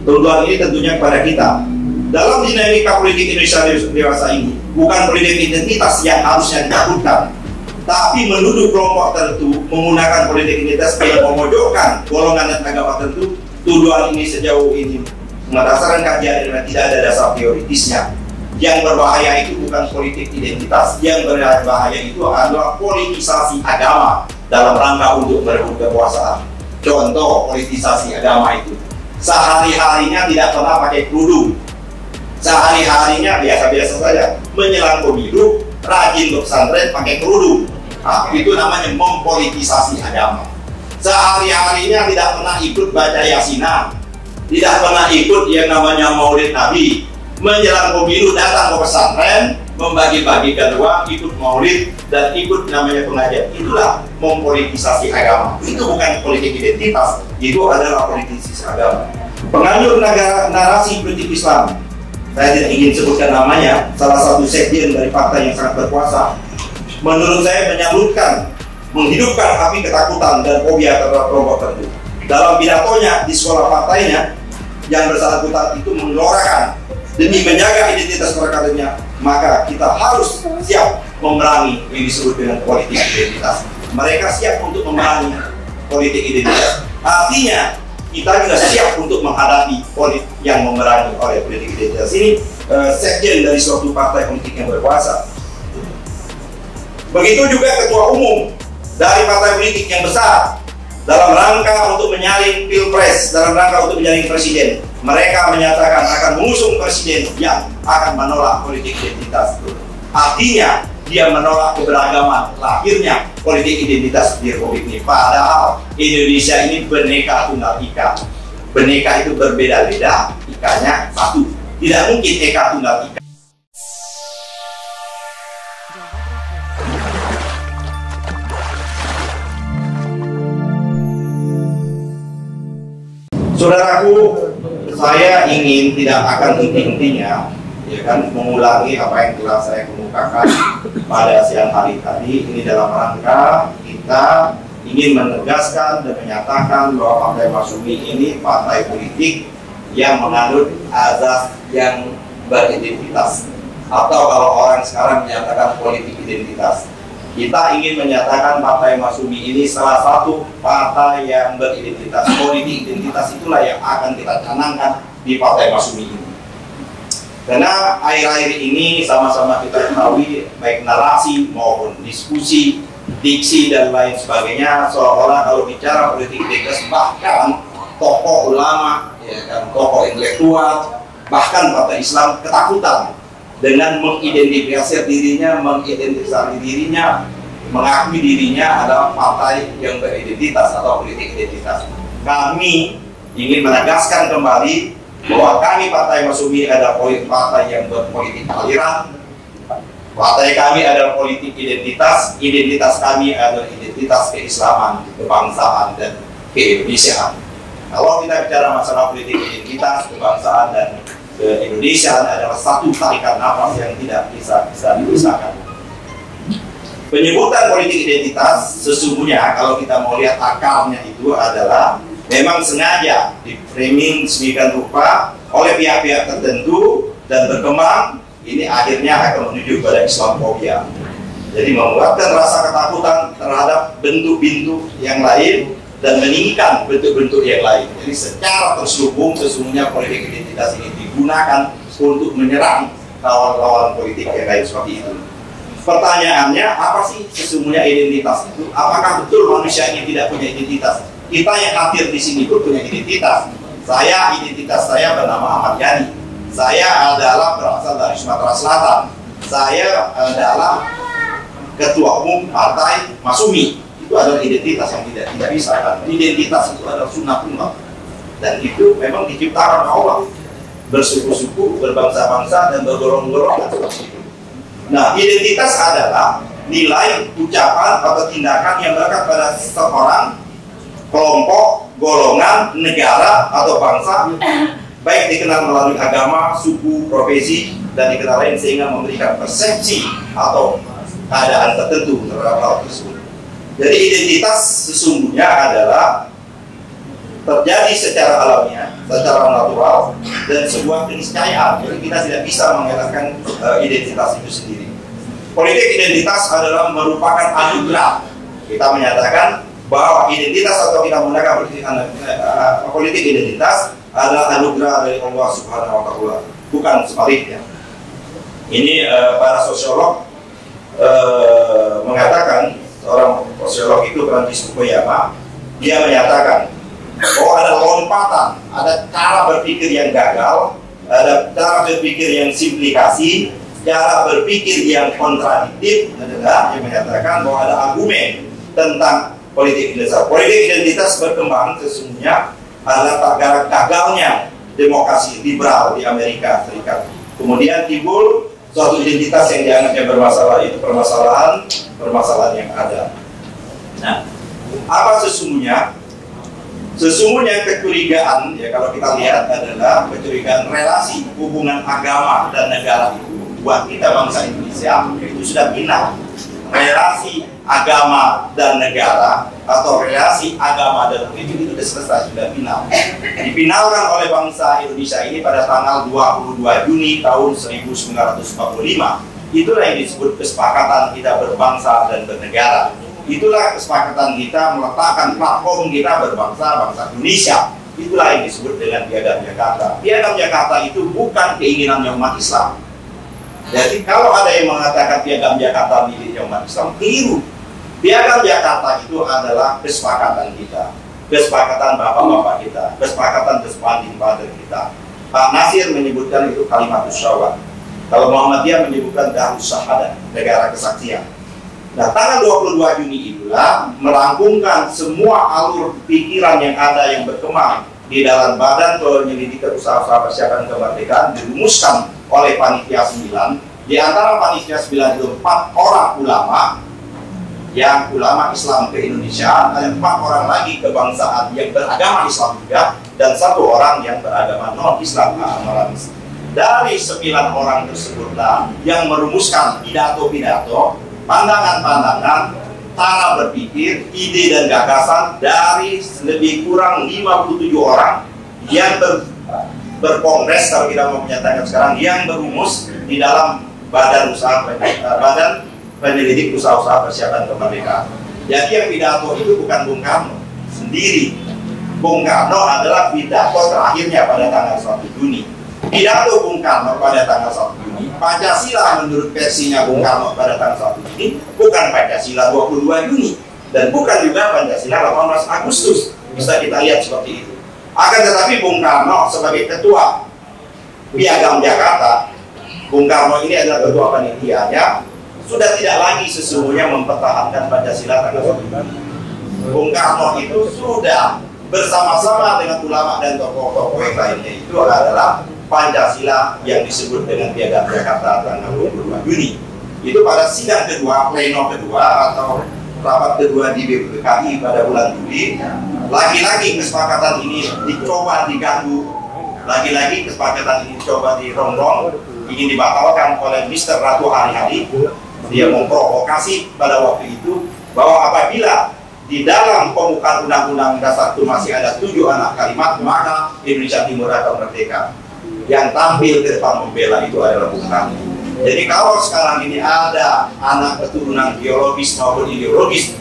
Tuduhan ini tentunya kepada kita. Dalam dinamika politik Indonesia dewasa ini, bukan politik identitas yang harusnya ditakutkan, tapi menuduh kelompok tertentu menggunakan politik identitas yang memojokkan golongan dan agama tertentu. Tuduhan ini sejauh ini berdasarkan kajian dan tidak ada dasar teoritisnya. Yang berbahaya itu bukan politik identitas, yang berbahaya itu adalah politisasi agama dalam rangka untuk merebut kekuasaan. Contoh politisasi agama itu, sehari-harinya tidak pernah pakai kerudung, sehari-harinya biasa-biasa saja, menjelang pemilu rajin ke pesantren pakai kerudung. Nah, itu namanya mempolitisasi agama. Sehari-harinya tidak pernah ikut baca yasinan, tidak pernah ikut yang namanya maulid Nabi. Menjelang pemilu datang ke pesantren, membagi-bagikan uang, ikut maulid dan ikut namanya pengajian. Itulah mempolitisasi agama. Itu bukan politik identitas, itu adalah politisasi agama. Penganjur narasi politik Islam, saya tidak ingin sebutkan namanya, salah satu sekjen dari partai yang sangat berkuasa, menurut saya menghidupkan api ketakutan dan fobia terhadap kelompok tertentu. Dalam pidatonya di sekolah partainya, yang bersangkutan itu menggelorakan demi menjaga identitas perkawinan, maka kita harus siap memerangi yang disebut dengan politik identitas. Mereka siap untuk memerangi politik identitas. Artinya kita juga siap untuk menghadapi politik yang memerangi oleh politik identitas. Ini sekjen dari suatu partai politik yang berkuasa. Begitu juga ketua umum dari partai politik yang besar dalam rangka untuk menyaring pilpres, dalam rangka untuk menyaring presiden. Mereka menyatakan akan mengusung presiden yang akan menolak politik identitas itu. Artinya dia menolak keberagaman lahirnya politik identitas di Republik ini. Padahal Indonesia ini Bhinneka Tunggal Ika. Bhinneka itu berbeda-beda, ikanya satu. Tidak mungkin Eka Tunggal Ika. Saudaraku, saya ingin tidak akan henti-hentinya ya kan, mengulangi apa yang telah saya kemukakan pada siang hari tadi. Ini dalam rangka kita ingin menegaskan dan menyatakan bahwa Partai Masyumi ini partai politik yang menganut azas yang beridentitas, atau kalau orang sekarang menyatakan politik identitas. Kita ingin menyatakan Partai Masyumi ini salah satu partai yang beridentitas. Politik identitas itulah yang akan kita canangkan di Partai Masyumi ini. Karena akhir-akhir ini sama-sama kita ketahui, baik narasi maupun diskusi, diksi dan lain sebagainya, seolah-olah kalau bicara politik identitas, bahkan tokoh ulama, ya kan, tokoh intelektual, bahkan partai Islam ketakutan dengan mengidentifikasi dirinya, mengakui dirinya adalah partai yang beridentitas atau politik identitas. Kami ingin menegaskan kembali bahwa kami Partai Masyumi adalah partai yang berpolitik aliran. Partai kami adalah politik identitas. Identitas kami adalah identitas keislaman, kebangsaan, dan keindonesiaan. Kalau kita bicara masalah politik identitas, kebangsaan, dan Indonesia adalah satu tarikan nafas yang tidak bisa dipisahkan. Penyebutan politik identitas sesungguhnya kalau kita mau lihat akarnya itu adalah memang sengaja di framing sedemikian rupa oleh pihak-pihak tertentu dan berkembang. Ini akhirnya akan menuju pada Islamofobia. Jadi membuatkan rasa ketakutan terhadap bentuk-bentuk yang lain dan meninggikan bentuk-bentuk yang lain. Jadi secara terselubung sesungguhnya politik identitas ini digunakan untuk menyerang kawan-kawan politik yang lain seperti itu. Pertanyaannya, apa sih sesungguhnya identitas itu? Apakah betul manusia ini tidak punya identitas? Kita yang hadir di sini pun punya identitas. Identitas saya bernama Ahmad Yani. Saya adalah berasal dari Sumatera Selatan. Saya adalah ketua umum Partai Masyumi. Itu adalah identitas yang tidak bisa kan? Identitas itu adalah sunnatullah, dan itu memang diciptakan Allah, bersuku-suku, berbangsa-bangsa, dan bergolong-golongan seperti itu. Nah, identitas adalah nilai, ucapan, atau tindakan yang melekat pada seseorang, kelompok, golongan, negara, atau bangsa, baik dikenal melalui agama, suku, profesi, dan dikenal lain, sehingga memberikan persepsi atau keadaan tertentu terhadap hal tersebut. Jadi identitas sesungguhnya adalah terjadi secara alamiah, secara natural, dan sebuah keniscayaan. Jadi kita tidak bisa mengelakkan identitas itu sendiri. Politik identitas adalah merupakan anugerah. Kita menyatakan bahwa identitas atau kita menggunakan politik identitas adalah anugerah dari Allah Subhanahu wa Ta'ala, bukan sebaliknya. Ini para sosiolog mengatakan, seorang sosiolog itu Francis Fukuyama, dia menyatakan bahwa ada lompatan, ada cara berpikir yang gagal, ada cara berpikir yang simplikasi, cara berpikir yang kontradiktif, adalah yang menyatakan bahwa ada argumen tentang politik identitas. Politik identitas berkembang sesungguhnya adalah gagalnya demokrasi liberal di Amerika Serikat. Kemudian timbul suatu identitas yang dianggapnya bermasalah, itu permasalahan yang ada. Nah, apa sesungguhnya? Sesungguhnya kecurigaan, ya kalau kita lihat adalah kecurigaan relasi hubungan agama dan negara itu buat kita bangsa Indonesia itu sudah final. Relasi agama dan negara atau relasi agama dan politik itu sudah selesai, sudah final. Dipinalkan oleh bangsa Indonesia ini pada tanggal 22 Juni tahun 1945. Itulah yang disebut kesepakatan kita berbangsa dan bernegara. Itulah kesepakatan kita meletakkan platform kita berbangsa, bangsa Indonesia. Itulah yang disebut dengan Piagam Jakarta. Piagam Jakarta itu bukan keinginannya umat Islam. Jadi kalau ada yang mengatakan Piagam Jakarta miliknya umat Islam, keliru. Piagam Jakarta itu adalah kesepakatan kita, kesepakatan bapak-bapak kita, kesepakatan father kita. Pak Nasir menyebutkan itu kalimat syawal. Kalau Muhammadiyah menyebutkan Darus Syahadah, negara kesaksian. Nah, tanggal 22 Juni itulah melambungkan semua alur pikiran yang ada yang berkembang di dalam Badan Penyelidikan Usaha-usaha Persiapan Kemerdekaan, dirumuskan oleh Panitia 9. Di antara Panitia 9 itu 4 orang ulama, yang ulama Islam ke-Indonesia, ada 4 orang lagi kebangsaan yang beragama Islam juga, dan 1 orang yang beragama non-Islam. Dari 9 orang tersebutlah yang merumuskan pidato-pidato, pandangan-pandangan, cara berpikir, ide dan gagasan dari lebih kurang 57 orang yang berkongres, kalau kita mau menyatakan sekarang, yang berumus di dalam Badan Penyelidik Usaha-usaha Persiapan Kemerdekaan. Jadi yang pidato itu bukan Bung Karno sendiri. Bung Karno adalah pidato terakhirnya pada tanggal 1 Juni. Pidato Bung Karno pada tanggal 1 Juni, Pancasila menurut versinya Bung Karno pada tanggal 1 Juni, bukan Pancasila 22 Juni, dan bukan juga Pancasila 18 Agustus. Bisa kita lihat seperti itu. Akan tetapi Bung Karno sebagai ketua Piagam Jakarta, Bung Karno ini adalah ketua panitianya, sudah tidak lagi sesungguhnya mempertahankan Pancasila tanggal 1 Juni. Bung Karno itu sudah bersama-sama dengan ulama dan tokoh-tokoh yang lainnya itu adalah Pancasila yang disebut dengan Piagam Jakarta tanggal 22 Juni. Itu pada sidang kedua, pleno kedua atau rapat kedua di BPKI pada bulan Juli. Lagi-lagi kesepakatan ini dicoba diganggu, lagi-lagi kesepakatan ini dicoba dirongrong, ingin dibatalkan oleh Mr. Ratu Hari-Hari. Dia memprovokasi pada waktu itu bahwa apabila di dalam pembukaan Undang-Undang Dasar itu masih ada 7 anak kalimat, maka Indonesia Timur akan merdeka. Yang tampil ke depan membela itu adalah Bung Karno. Jadi kalau sekarang ini ada anak keturunan biologis maupun ideologis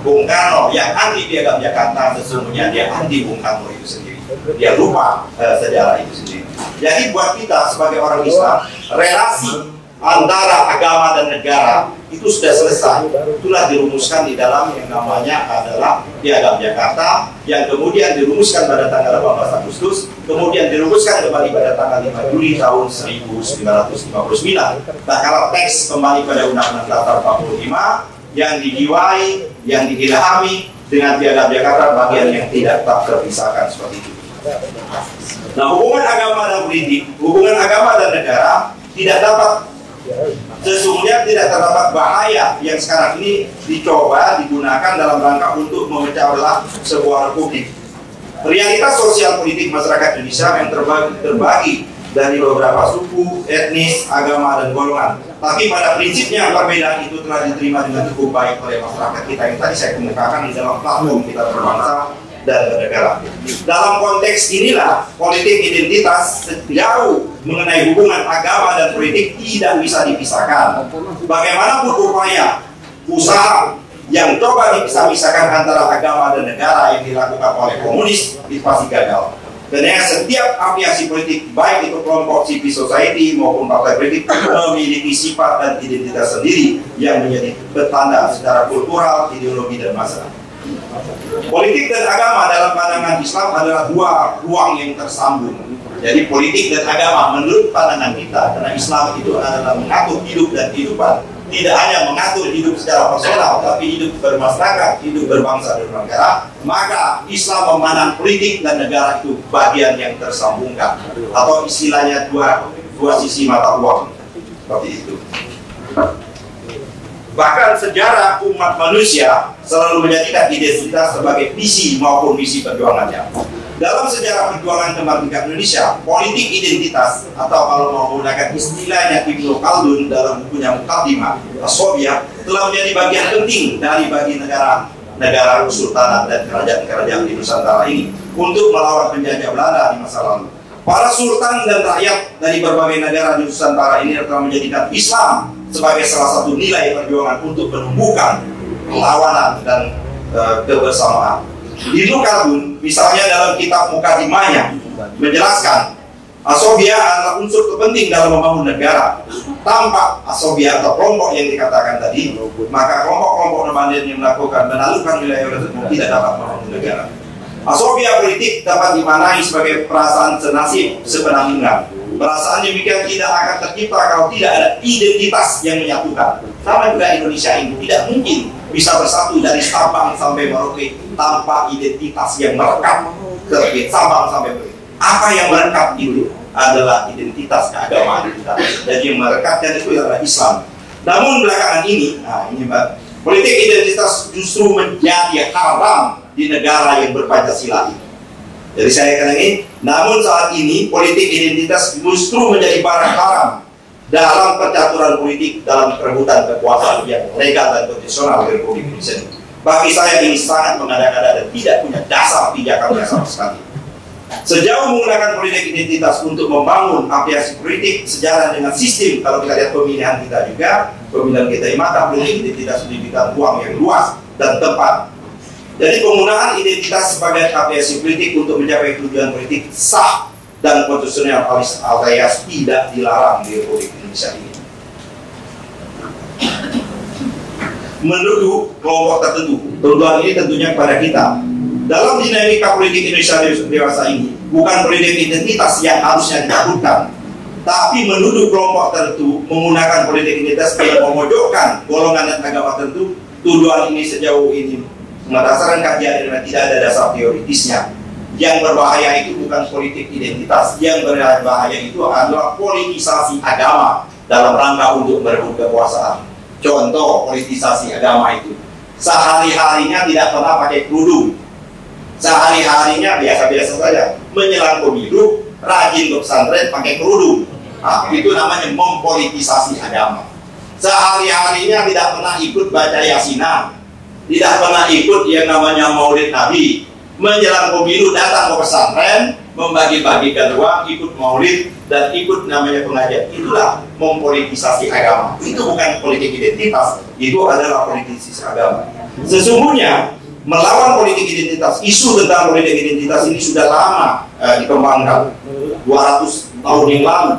Bung Karno yang anti Piagam Jakarta, sesungguhnya dia anti Bung Karno itu sendiri. Dia lupa sejarah itu sendiri. Jadi buat kita sebagai orang Islam, relasi antara agama dan negara itu sudah selesai. Itulah dirumuskan di dalam yang namanya adalah Piagam Jakarta, yang kemudian dirumuskan pada tanggal 18 Agustus, kemudian dirumuskan kembali pada tanggal 5 Juli tahun 1959. Nah, kalau teks kembali pada Undang-Undang Dasar 45 yang dijiwai, yang diilhami dengan Piagam Jakarta, bagian yang tidak tak terpisahkan seperti itu. Nah, hubungan agama dan politik, hubungan agama dan negara tidak dapat, sesungguhnya tidak terdapat bahaya yang sekarang ini dicoba digunakan dalam rangka untuk memecah belah sebuah republik. Realitas sosial politik masyarakat Indonesia yang terbagi dari beberapa suku, etnis, agama, dan golongan. Tapi pada prinsipnya perbedaan itu telah diterima dengan cukup baik oleh masyarakat kita yang tadi saya kemukakan di dalam platform kita berbangsa, dan bernegara. Dalam konteks inilah politik identitas sejauh mengenai hubungan agama dan politik tidak bisa dipisahkan. Bagaimanapun upaya usaha yang coba dipisah-pisahkan antara agama dan negara yang dilakukan oleh komunis itu pasti gagal. Karena setiap afiliasi politik, baik itu kelompok civil society maupun partai politik, memiliki sifat dan identitas sendiri yang menjadi bertanda secara kultural, ideologi, dan masalah. Politik dan agama dalam pandangan Islam adalah dua ruang yang tersambung. Jadi politik dan agama menurut pandangan kita, karena Islam itu adalah mengatur hidup dan kehidupan, tidak hanya mengatur hidup secara personal, tapi hidup bermasyarakat, hidup berbangsa dan bernegara, maka Islam memandang politik dan negara itu bagian yang tersambungkan, atau istilahnya dua sisi mata uang, seperti itu. Bahkan sejarah umat manusia selalu menjadikan identitas sebagai visi maupun misi perjuangannya. Dalam sejarah perjuangan kemerdekaan Indonesia, politik identitas atau kalau mau menggunakan istilahnya Ibnu Khaldun dalam bukunya Muqaddimah As-Sobiah telah menjadi bagian penting dari bagi negara kesultanan dan kerajaan-kerajaan di Nusantara ini untuk melawan penjajah Belanda di masa lalu. Para sultan dan rakyat dari berbagai negara di Nusantara ini telah menjadikan Islam sebagai salah satu nilai perjuangan untuk menumbuhkan perlawanan dan kebersamaan. Ibnu Khaldun misalnya dalam kitab Muqaddimahnya menjelaskan As-Sobiah adalah unsur terpenting dalam membangun negara. Tanpa As-Sobiah atau kelompok yang dikatakan tadi, maka kelompok-kelompok nomaden yang menaklukkan wilayah tersebut tidak dapat membangun negara. As-Sobiah politik dapat dimaknai sebagai perasaan senasib, sepenanggungan. Perasaan demikian tidak akan tercipta kalau tidak ada identitas yang menyatukan. Sama juga Indonesia ini tidak mungkin bisa bersatu dari Sabang sampai Merauke tanpa identitas yang merekat ke Sabang sampai Merauke. Apa yang merekat itu adalah identitas keagamaan kita. Jadi yang merekatkan itu adalah Islam. Namun belakangan ini, politik identitas justru menjadi haram di negara yang berpancasila ini. Jadi saya katakan ini, namun saat ini politik identitas justru menjadi barang haram dalam percaturan politik dalam perebutan kekuasaan yang legal dan konstitusional di Republik Indonesia. Bagi saya ini sangat mengada-ngada dan tidak punya dasar pijakannya sama sekali. Sejauh menggunakan politik identitas untuk membangun afiliasi politik sejalan dengan sistem, kalau kita lihat pemilihan kita juga, pemilihan kita ini, maka politik identitas diberikan ruang yang luas dan tepat. Jadi penggunaan identitas sebagai afiliasi politik untuk mencapai tujuan politik sah dan konstitusional alias tidak dilarang di Republik Indonesia ini. Menurut kelompok tertentu, tuntutan ini tentunya kepada kita. Dalam dinamika politik Indonesia dewasa ini, bukan politik identitas yang harusnya ditakutkan, tapi menuduh kelompok tertentu menggunakan politik identitas yang memojokkan golongan dan agama tertentu. Tuduhan ini sejauh ini berdasarkan kajian dan tidak ada dasar teoritisnya. Yang berbahaya itu bukan politik identitas, yang berbahaya itu adalah politisasi agama dalam rangka untuk merebut kekuasaan. Contoh politisasi agama itu, sehari-harinya tidak pernah pakai kerudung, sehari-harinya biasa-biasa saja, menjelang pemilu rajin ke pesantren pakai kerudung. Itu namanya mempolitisasi agama. Sehari-harinya tidak pernah ikut baca yasinan, tidak pernah ikut yang namanya maulid Nabi. Menjelang pemilu datang ke pesantren, membagi-bagikan uang, ikut maulid dan ikut namanya pengajian. Itulah mempolitisasi agama. Itu bukan politik identitas, itu adalah politisasi agama. Sesungguhnya melawan politik identitas, isu tentang politik identitas ini sudah lama dikembangkan. 200 tahun yang lalu,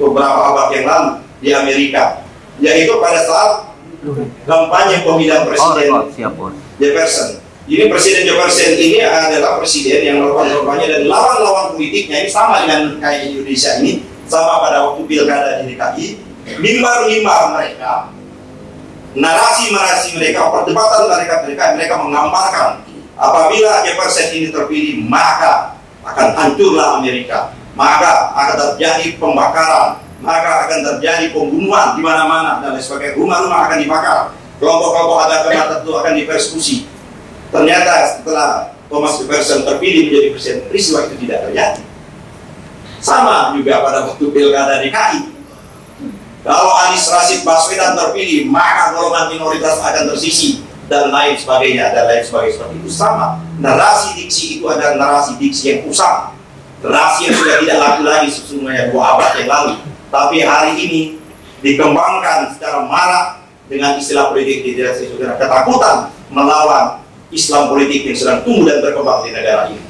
beberapa abad yang lalu di Amerika, yaitu pada saat kampanye pemilihan presiden Jefferson. Ini Presiden Jefferson ini adalah presiden yang melakukan kampanye dan lawan-lawan politiknya ini sama dengan kayak Indonesia ini, sama pada waktu pilkada di DKI. Mimbar-mimbar mereka, narasi-narasi mereka, perdebatan mereka menggambarkan apabila Jefferson ini terpilih maka akan hancurlah Amerika, maka akan terjadi pembakaran, maka akan terjadi pembunuhan di mana-mana dan lain sebagainya. Rumah-rumah akan dibakar, kelompok-kelompok agama tertentu akan dipersekusi. Ternyata setelah Thomas Jefferson terpilih menjadi presiden, peristiwa itu tidak terjadi. Sama juga pada waktu pilkada DKI. Kalau Anies Rashid Baswedan terpilih, maka golongan minoritas akan tersisi dan lain sebagainya dan lain sebagainya. Seperti itu sama. narasi diksi itu adalah narasi diksi yang usang, narasi yang sudah tidak laku lagi sesungguhnya 2 abad yang lalu, tapi hari ini dikembangkan secara marak dengan istilah politik identitas, ketakutan melawan Islam politik yang sedang tumbuh dan berkembang di negara ini.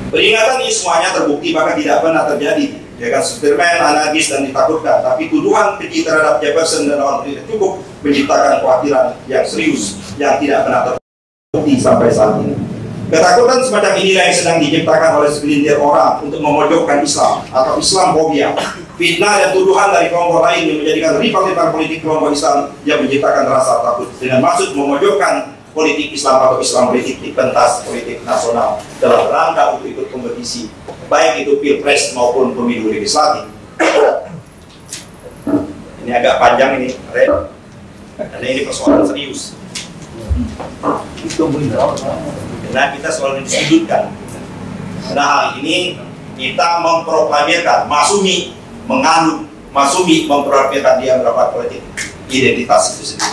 Peringatan ini semuanya terbukti bahkan tidak pernah terjadi, ya kan, eksperimen, anarkis dan ditakutkan, tapi tuduhan keji terhadap Jefferson dan lawan politik cukup menciptakan kekhawatiran yang serius yang tidak pernah terbukti sampai saat ini. Ketakutan semacam inilah yang sedang diciptakan oleh segelintir orang untuk memojokkan Islam atau Islamfobia. Fitnah dan tuduhan dari kelompok lain yang menjadikan rival politik kelompok Islam yang menciptakan rasa takut dengan maksud memojokkan politik Islam atau Islam politik di pentas politik nasional dalam rangka untuk ikut kompetisi, baik itu pilpres maupun pemilu legislatif. Ini agak panjang ini, karena ini persoalan serius. Karena kita selalu disudutkan. Karena hari ini kita memproklamirkan Masyumi menganut, Masyumi memproklamirkan dia mendapat politik identitas itu sendiri.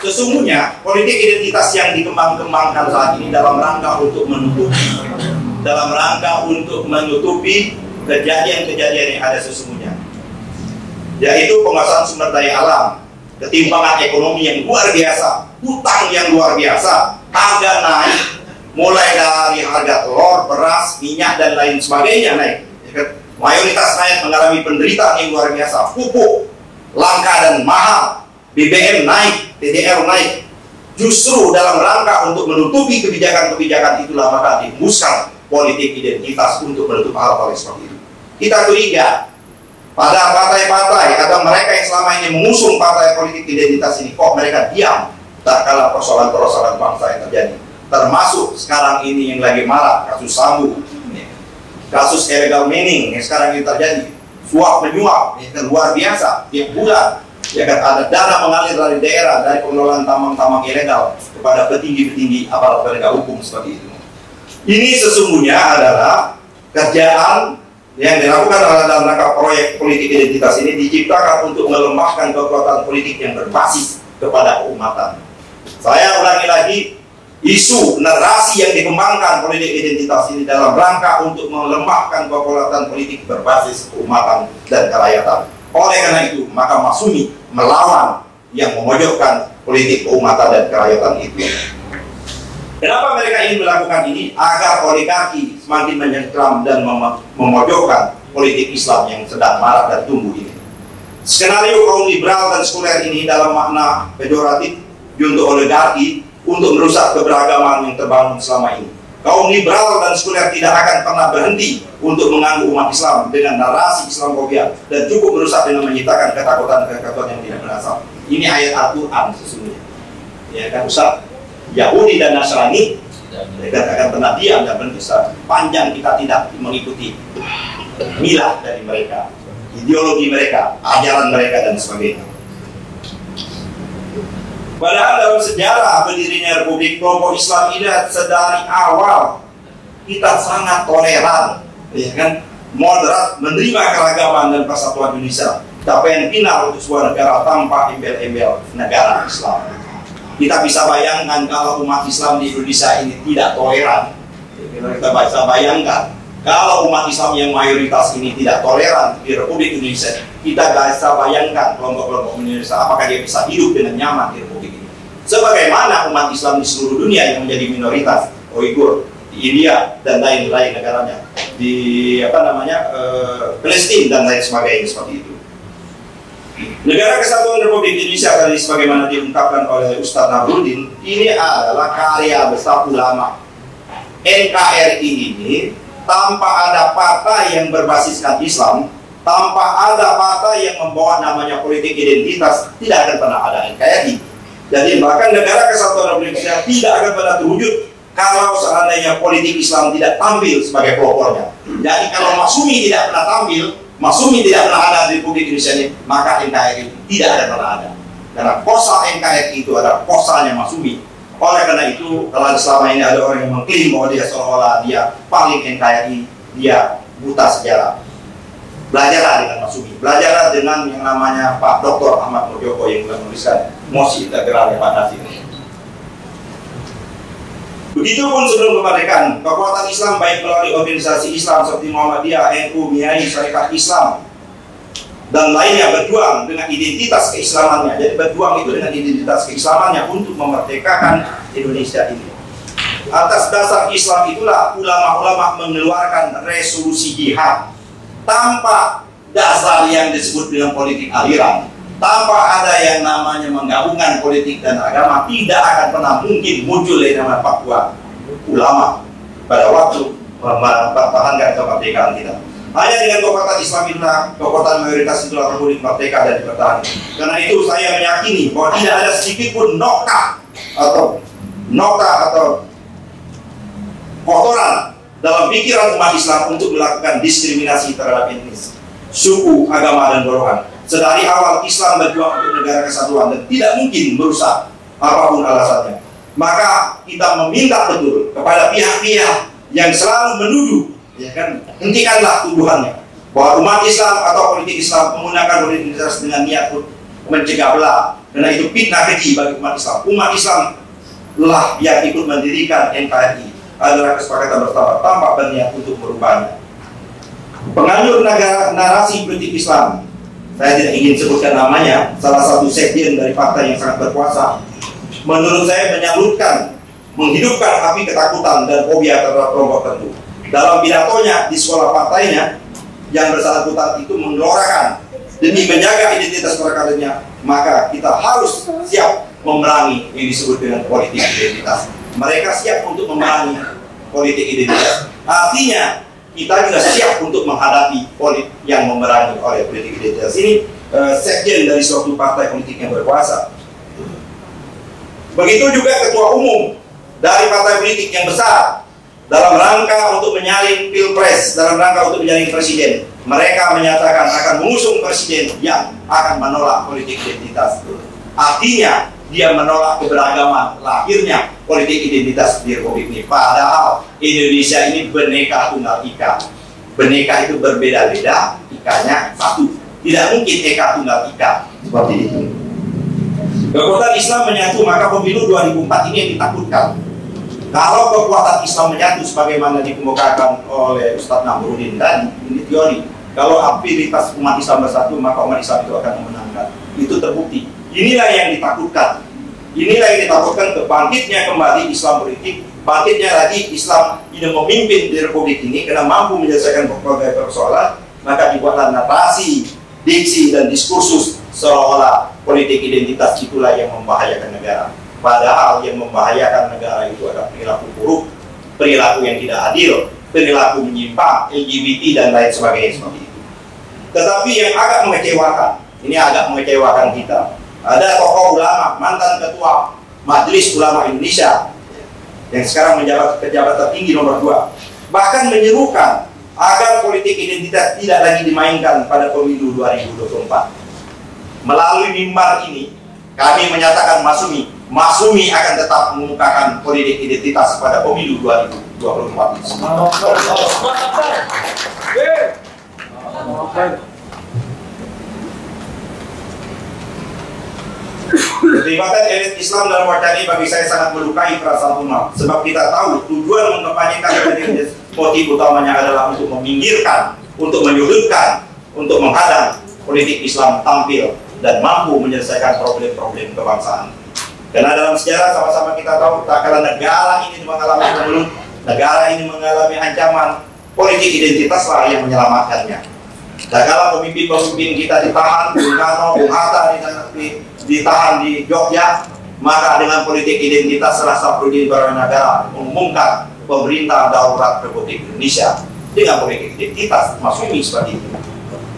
Sesungguhnya politik identitas yang dikembangkan saat ini dalam rangka untuk menutupi kejadian-kejadian yang ada sesungguhnya, yaitu penguasaan sumber daya alam, ketimpangan ekonomi yang luar biasa, hutang yang luar biasa, harga naik, mulai dari harga telur, beras, minyak dan lain sebagainya naik. Mayoritas rakyat mengalami penderitaan yang luar biasa, pupuk langka dan mahal, BBM naik, TDR naik. Justru dalam rangka untuk menutupi kebijakan-kebijakan itulah maka dihembuskan politik identitas untuk menutup hal-hal seperti itu. Kita curiga pada partai-partai atau mereka yang selama ini mengusung partai politik identitas ini, kok mereka diam tak kala persoalan-persoalan bangsa yang terjadi. Termasuk sekarang ini yang lagi marak, kasus Sambu, kasus illegal mining yang sekarang ini terjadi, suap menyuap yang luar biasa tiap bulan. Ya kan, ada dana mengalir dari daerah, dari pengelolaan tambang-tambang ilegal kepada petinggi-petinggi aparat penegak hukum seperti itu. Ini sesungguhnya adalah kerjaan yang dilakukan dalam rangka proyek politik identitas ini diciptakan untuk melemahkan kekuatan politik yang berbasis kepada keumatan. Saya ulangi lagi, isu narasi yang dikembangkan politik identitas ini dalam rangka untuk melemahkan kekuatan politik berbasis keumatan dan kerakyatan. Oleh karena itu, maka Masyumi melawan yang memojokkan politik keumatan dan kerakyatan itu. Kenapa mereka ingin melakukan ini? Agar oligarki semakin menyengkram dan memojokkan politik Islam yang sedang marak dan tumbuh ini. Skenario kaum liberal dan sekuler ini dalam makna pejoratif untuk oligarki untuk merusak keberagaman yang terbangun selama ini. Kaum liberal dan sekuler tidak akan pernah berhenti untuk mengganggu umat Islam dengan narasi Islamfobia dan cukup merusak dengan menciptakan ketakutan-ketakutan yang tidak berdasar. Ini ayat Al-Quran sesungguhnya. Ya kan, Ustaz? Yahudi dan Nasrani tidak akan pernah diam dan berusaha panjang kita tidak mengikuti milah dari mereka, ideologi mereka, ajaran mereka dan sebagainya. Padahal dalam sejarah berdirinya Republik, kelompok Islam ini sedari awal kita sangat toleran, ya kan, moderat, menerima keragaman dan persatuan Indonesia. Capaian final untuk sebuah negara tanpa embel-embel negara Islam. Kita bisa bayangkan kalau umat Islam di Indonesia ini tidak toleran. Kita bisa bayangkan kalau umat Islam yang mayoritas ini tidak toleran di Republik Indonesia. Kita bisa bayangkan kelompok-kelompok Indonesia apakah dia bisa hidup dengan nyaman di Republik ini. Sebagaimana umat Islam di seluruh dunia yang menjadi minoritas, Uighur di India dan lain-lain negaranya, di Palestina dan lain sebagainya seperti itu. Negara Kesatuan Republik Indonesia tadi sebagaimana diungkapkan oleh Ustaz Nahrudin, ini adalah karya besar ulama. NKRI ini tanpa ada partai yang berbasiskan Islam, tanpa ada partai yang membawa namanya politik identitas, tidak akan pernah ada NKRI. Jadi bahkan negara Kesatuan Republik Indonesia tidak akan pernah terwujud kalau seandainya politik Islam tidak tampil sebagai pelopornya. Jadi kalau Masyumi tidak pernah tampil, Masyumi tidak pernah ada di Republik Indonesia ini, maka NKRI tidak akan pernah ada. Karena kosa NKRI itu adalah kosanya Masyumi. Oleh karena itu, kalau selama ini ada orang yang mengklaim bahwa dia seolah-olah dia paling NKRI, dia buta sejarah. Belajarlah dengan Masumi, belajarlah dengan yang namanya Pak Dr. Ahmad Mulyoko yang telah menuliskan mosi integralnya Pak Nasir. Begitupun sebelum kemerdekaan, kekuatan Islam baik melalui organisasi Islam seperti Muhammadiyah, NU, MIAI, Syarikat Islam, dan lainnya berjuang dengan identitas keislamannya. Jadi berjuang itu dengan identitas keislamannya untuk memerdekakan Indonesia ini. Atas dasar Islam itulah ulama-ulama mengeluarkan resolusi jihad tanpa dasar yang disebut dengan politik aliran, tanpa ada yang namanya menggabungkan politik dan agama. Tidak akan pernah mungkin muncul yang namanya fatwa ulama pada waktu mempertahankan kemerdekaan kita. Hanya dengan kekuatan Islam itulah, kekuatan mayoritas itulah Republik merdeka dan dipertahankan. Karena itu saya meyakini bahwa tidak ada sedikit pun nokta atau kotoran dalam pikiran umat Islam untuk melakukan diskriminasi terhadap etnis, suku, agama, dan golongan. Sedari awal Islam berjuang untuk negara kesatuan dan tidak mungkin merusak apapun alasannya. Maka kita meminta betul kepada pihak-pihak yang selalu menuduh, ya kan, hentikanlah tuduhannya bahwa umat Islam atau politik Islam menggunakan politik identitas dengan niat mencegah belah. Karena itu fitnah keji bagi umat Islam. Umat Islam lah yang ikut mendirikan NKRI adalah kesepakatan bersama tanpa berniat untuk merubahnya. Penganjur narasi politik Islam, saya tidak ingin sebutkan namanya, salah satu sekjen dari partai yang sangat berkuasa, menurut saya menghidupkan api ketakutan dan fobia terhadap kelompok tertentu. Dalam pidatonya di sekolah partainya, yang bersangkutan itu menggelorakan demi menjaga identitas perkaranya, maka kita harus siap memerangi yang disebut dengan politik identitas. Mereka siap untuk memerangi politik identitas. Artinya kita juga siap untuk menghadapi politik yang memerangi oleh politik identitas. Ini sekjen dari suatu partai politik yang berkuasa. Begitu juga ketua umum dari partai politik yang besar dalam rangka untuk menyaring pilpres, dalam rangka untuk menyaring presiden. Mereka menyatakan akan mengusung presiden yang akan menolak politik identitas. Artinya dia menolak keberagaman lahirnya politik identitas di Republik ini. Padahal Indonesia ini Bhinneka Tunggal Ika. Bhinneka itu berbeda-beda, ikanya satu. Tidak mungkin Eka Tunggal Ika seperti itu. Kekuatan Islam menyatu, maka pemilu 2004 ini yang ditakutkan. Kalau kekuatan Islam menyatu sebagaimana dikemukakan oleh Ustadz Namruddin tadi, ini teori. Kalau aktivitas umat Islam bersatu, maka umat Islam itu akan memenangkan. Itu terbukti. Inilah yang ditakutkan. Inilah yang ditakutkan, kebangkitnya kembali Islam politik, bangkitnya lagi Islam yang memimpin di Republik ini karena mampu menyelesaikan berbagai persoalan. Maka dibuatlah narasi, diksi, dan diskursus seolah-olah politik identitas itulah yang membahayakan negara. Padahal yang membahayakan negara itu adalah perilaku buruk, perilaku yang tidak adil, perilaku menyimpang, LGBT, dan lain sebagainya seperti itu. Tetapi yang agak mengecewakan, ini agak mengecewakan kita, ada tokoh ulama, mantan ketua Majelis Ulama Indonesia yang sekarang menjabat pejabat tertinggi nomor 2, bahkan menyerukan agar politik identitas tidak lagi dimainkan pada pemilu 2024. Melalui mimbar ini kami menyatakan Masumi akan tetap mengumumkakan politik identitas pada pemilu 2024. Keterlibatan elit Islam dalam wacana ini bagi saya sangat melukai perasaan umat, sebab kita tahu tujuan mengkampanyekan politik motif utamanya adalah untuk meminggirkan, untuk menyudutkan, untuk menghadang politik Islam tampil dan mampu menyelesaikan problem-problem kebangsaan. Karena dalam sejarah sama-sama kita tahu, tak kala negara ini mengalami kemelut, negara ini mengalami ancaman, politik identitaslah yang menyelamatkannya. Tak kala pemimpin-pemimpin kita ditahan, Bung Karno, Bung Hatta ditahan di Jogja, maka dengan politik identitas salah satu negara mengumumkan pemerintah darurat Republik Indonesia dengan politik identitas Masumi seperti itu.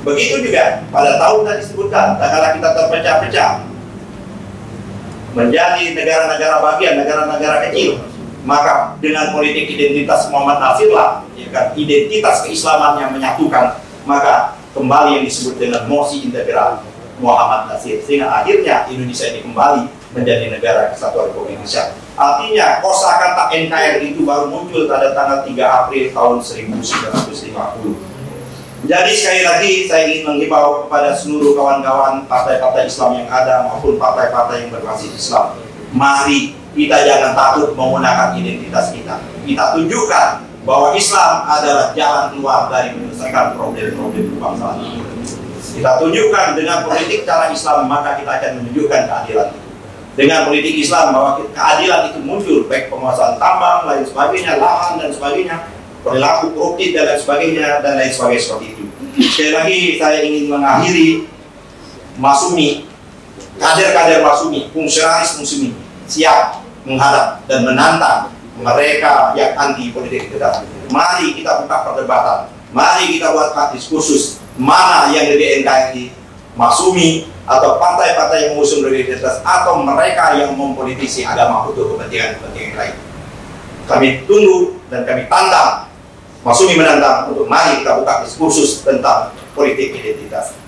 Begitu juga pada tahun tadi disebutkan, tak kala kita terpecah-pecah menjadi negara-negara bagian, negara-negara kecil, maka dengan politik identitas Muhammad Nasir lah, ya kan, identitas keislaman yang menyatukan, maka kembali yang disebut dengan mosi integral Muhammad Nasir, sehingga akhirnya Indonesia ini kembali menjadi negara kesatuan Republik Indonesia. Artinya kosakata NKRI itu baru muncul pada tanggal 3 April tahun 1950. Jadi sekali lagi saya ingin menghimbau kepada seluruh kawan-kawan partai-partai Islam yang ada maupun partai-partai yang berbasis Islam. Mari kita jangan takut menggunakan identitas kita. Kita tunjukkan bahwa Islam adalah jalan keluar dari menyelesaikan problem-problem kebangsaan. Kita tunjukkan dengan politik cara Islam, maka kita akan menunjukkan keadilan. Dengan politik Islam bahwa keadilan itu muncul, baik penguasaan tambang, lain sebagainya, lahan dan sebagainya, perilaku koruptif dan lain sebagainya, dan lain sebagainya seperti itu. Sekali lagi saya ingin mengakhiri Masyumi, kader-kader Masyumi, fungsionaris Masyumi siap menghadap dan menantang mereka yang anti politik identitas. Mari kita buka perdebatan, mari kita buat diskursus mana yang lebih NKRI, Masyumi atau partai-partai yang mengusung identitas atau mereka yang mempolitisi agama untuk kepentingan lain. Kami tunggu dan kami tantang, Masyumi menantang untuk mari kita buka diskursus tentang politik identitas.